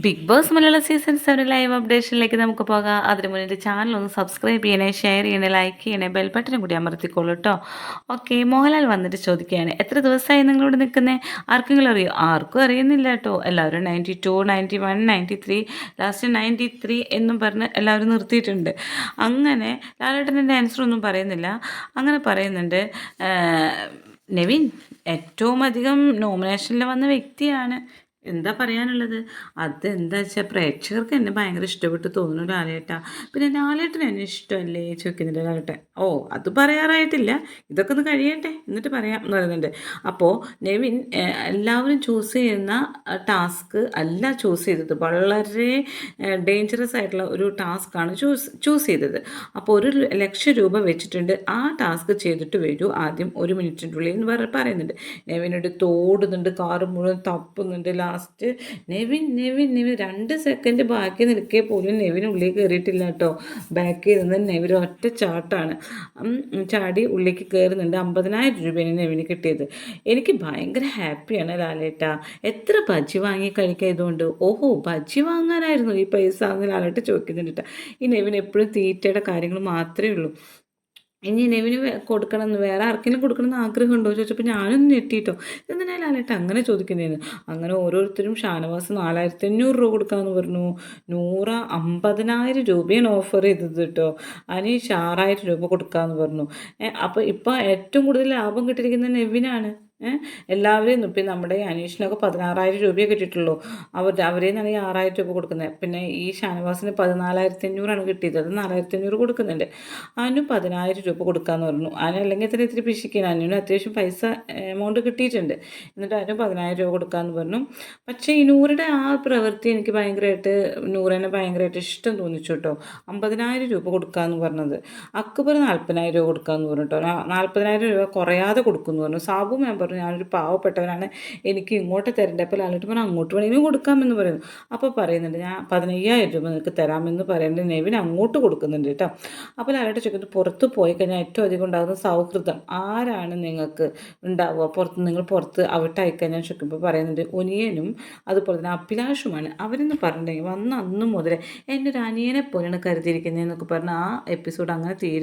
Big Boss Malayalam season 7 live അപ്ഡേഷനിലേക്ക് നമുക്ക് പോകാം. അതിന് മുന്നേ ചാനൽ ഒന്ന് സബ്സ്ക്രൈബ് ചെയ്യണേ, ഷെയർ ചെയ്യണേ, ലൈക്ക് ചെയ്യണേ, ബെൽ ബട്ടനും കൂടി അമർത്തിക്കോളൂ കേട്ടോ. ഓക്കെ, മോഹൻലാൽ വന്നിട്ട് ചോദിക്കുകയാണ്, എത്ര ദിവസമായി നിങ്ങളോട് നിൽക്കുന്നത്? ആർക്കെങ്കിലും അറിയോ? ആർക്കും അറിയുന്നില്ല കേട്ടോ. എല്ലാവരും 92, 91, 93, ലാസ്റ്റ് 93 എന്നും പറഞ്ഞ് എല്ലാവരും നിർത്തിയിട്ടുണ്ട്. അങ്ങനെ ലാലേട്ടൻ്റെ ആൻസർ ഒന്നും പറയുന്നില്ല. അങ്ങനെ പറയുന്നുണ്ട്, നെവിൻ ഏറ്റവും അധികം നോമിനേഷനിൽ വന്ന വ്യക്തിയാണ്. എന്താ പറയാനുള്ളത്? അതെന്താ വെച്ചാൽ പ്രേക്ഷകർക്ക് എന്നെ ഭയങ്കര ഇഷ്ടപ്പെട്ട് തോന്നുന്നു ലാലേട്ടാ. പിന്നെ ലാലേട്ടന് എന്നെ ഇഷ്ടമല്ലേ ചോദിക്കുന്നുണ്ട് ലാലേട്ടൻ. ഓ, അത് പറയാറായിട്ടില്ല, ഇതൊക്കെ ഒന്ന് കഴിയട്ടെ എന്നിട്ട് പറയാം എന്ന് പറയുന്നുണ്ട്. അപ്പോൾ നെവിൻ എല്ലാവരും ചൂസ് ചെയ്യുന്ന ടാസ്ക് അല്ല ചൂസ് ചെയ്തത്. വളരെ ഡേഞ്ചറസ് ആയിട്ടുള്ള ഒരു ടാസ്ക്കാണ് ചൂസ് ചെയ്തത്. അപ്പോൾ 1,00,000 രൂപ വെച്ചിട്ടുണ്ട്. ആ ടാസ്ക് ചെയ്തിട്ട് വരൂ ആദ്യം 1 മിനിറ്റിൻ്റെ ഉള്ളിൽ എന്ന് പറയുന്നുണ്ട്. നെവിനോട് തോടുന്നുണ്ട്, കാറ് മുഴുവൻ തപ്പുന്നുണ്ട്. ലാസ്റ്റ് നെവിൻ 2 സെക്കൻഡ് ബാക്കി നിൽക്കേ പോലും നെവിൻ ഉള്ളിൽ കയറിയിട്ടില്ല കേട്ടോ. ബാക്കിൽ നിന്ന് നെവിൻ ഒറ്റ ചാട്ടാണ്, ചാടി ഉള്ളിലേക്ക് കയറുന്നുണ്ട്. 50,000 രൂപയാണ് നെവിന് കിട്ടിയത്. എനിക്ക് ഭയങ്കര ഹാപ്പിയാണ് ലാലേട്ട. എത്ര ബജ്ജി വാങ്ങി കഴിക്കുക ഇതുകൊണ്ട്? ഓഹോ, ബജ്ജി വാങ്ങാനായിരുന്നു ഈ പൈസ എന്ന് ലാലേട്ട ചോദിക്കുന്നുണ്ട് കേട്ടോ. ഈ നെവിൻ എപ്പോഴും തീറ്റയുടെ കാര്യങ്ങൾ മാത്രമേ ഉള്ളൂ. ഇനി നെവിന് കൊടുക്കണമെന്ന്, വേറെ ആർക്കെങ്കിലും കൊടുക്കണമെന്ന് ആഗ്രഹമുണ്ടോ ചോദിച്ചപ്പോൾ ഞാനൊന്ന് ഞെട്ടിയിട്ടോ. എന്തിനാ ലാലേട്ടൻ അങ്ങനെ ചോദിക്കുന്നതെന്ന്. അങ്ങനെ ഓരോരുത്തരും ഷാനവാസ് 4,500 രൂപ കൊടുക്കാമെന്ന് പറഞ്ഞു. 50,000 രൂപയാണ് ഓഫർ ചെയ്തത് കേട്ടോ. അനീഷ് 6,000 രൂപ കൊടുക്കാമെന്ന് പറഞ്ഞു. അപ്പോൾ ഇപ്പോൾ ഏറ്റവും കൂടുതൽ ലാഭം കിട്ടിയിരിക്കുന്നത് നെവിനാണ്. എല്ലാവരെയും ഇപ്പം നമ്മുടെ അനീഷിനൊക്കെ 16,000 രൂപയെ കിട്ടിയിട്ടുള്ളൂ. അവരെ നിന്നാണെങ്കിൽ 6,000 രൂപ കൊടുക്കുന്നത്. പിന്നെ ഈ ഷാനവാസിന് 14,500 കിട്ടിയത്. അത് 4,500 കൊടുക്കുന്നുണ്ട്. അനു 10,000 രൂപ കൊടുക്കാമെന്ന് പറഞ്ഞു. അനു അല്ലെങ്കിൽ ഇത്തിരി പിശിക്കണം. അനുവിന് അത്യാവശ്യം പൈസ എമൗണ്ട് കിട്ടിയിട്ടുണ്ട്. എന്നിട്ട് അനു 10,000 രൂപ കൊടുക്കാമെന്ന് പറഞ്ഞു. പക്ഷേ ഈ നൂറുടെ ആ പ്രവൃത്തി എനിക്ക് നൂറിനെ ഭയങ്കരമായിട്ട് ഇഷ്ടം തോന്നിച്ചു കേട്ടോ. 50,000 രൂപ കൊടുക്കാമെന്ന് പറഞ്ഞത്. അക്ബർ 40,000 രൂപ കൊടുക്കാമെന്ന് പറഞ്ഞു കേട്ടോ. 40,000 രൂപ കുറയാതെ കൊടുക്കുമെന്ന് പറഞ്ഞു. സാബു ഞാൻ പറഞ്ഞു, ഞാനൊരു പാവപ്പെട്ടവനാണ്, എനിക്ക് ഇങ്ങോട്ട് തരേണ്ടത്. അപ്പോൾ ലാലേട്ടൻ പറഞ്ഞു അങ്ങോട്ട് വേണമെങ്കിലും കൊടുക്കാമെന്ന് പറയുന്നു. അപ്പോൾ പറയുന്നുണ്ട്, ഞാൻ 15,000 രൂപ നിങ്ങൾക്ക് തരാമെന്ന് പറയുന്നത് നെവിൻ അങ്ങോട്ട് കൊടുക്കുന്നുണ്ട് കേട്ടോ. അപ്പോൾ ലാലേട്ടൻ ചോദിക്കുന്നത്, പുറത്ത് പോയി കഴിഞ്ഞാൽ ഏറ്റവും അധികം ഉണ്ടാകുന്ന സൗഹൃദം ആരാണ് നിങ്ങൾക്ക് ഉണ്ടാവുക? നിങ്ങൾ പുറത്ത് ഔട്ടായിക്കഴിഞ്ഞാൽ ചോദിക്കുമ്പോൾ പറയുന്നുണ്ട് ഒനിയനും അതുപോലെ തന്നെ അഭിലാഷുമാണ്. അവരെന്ന് പറഞ്ഞിട്ടുണ്ടെങ്കിൽ വന്ന അന്ന് മുതലേ എൻ്റെ ഒരു അനിയനെ പോലെയാണ് കരുതിയിരിക്കുന്നതെന്നൊക്കെ പറഞ്ഞ് ആ എപ്പിസോഡ് അങ്ങനെ തീരുന്നു.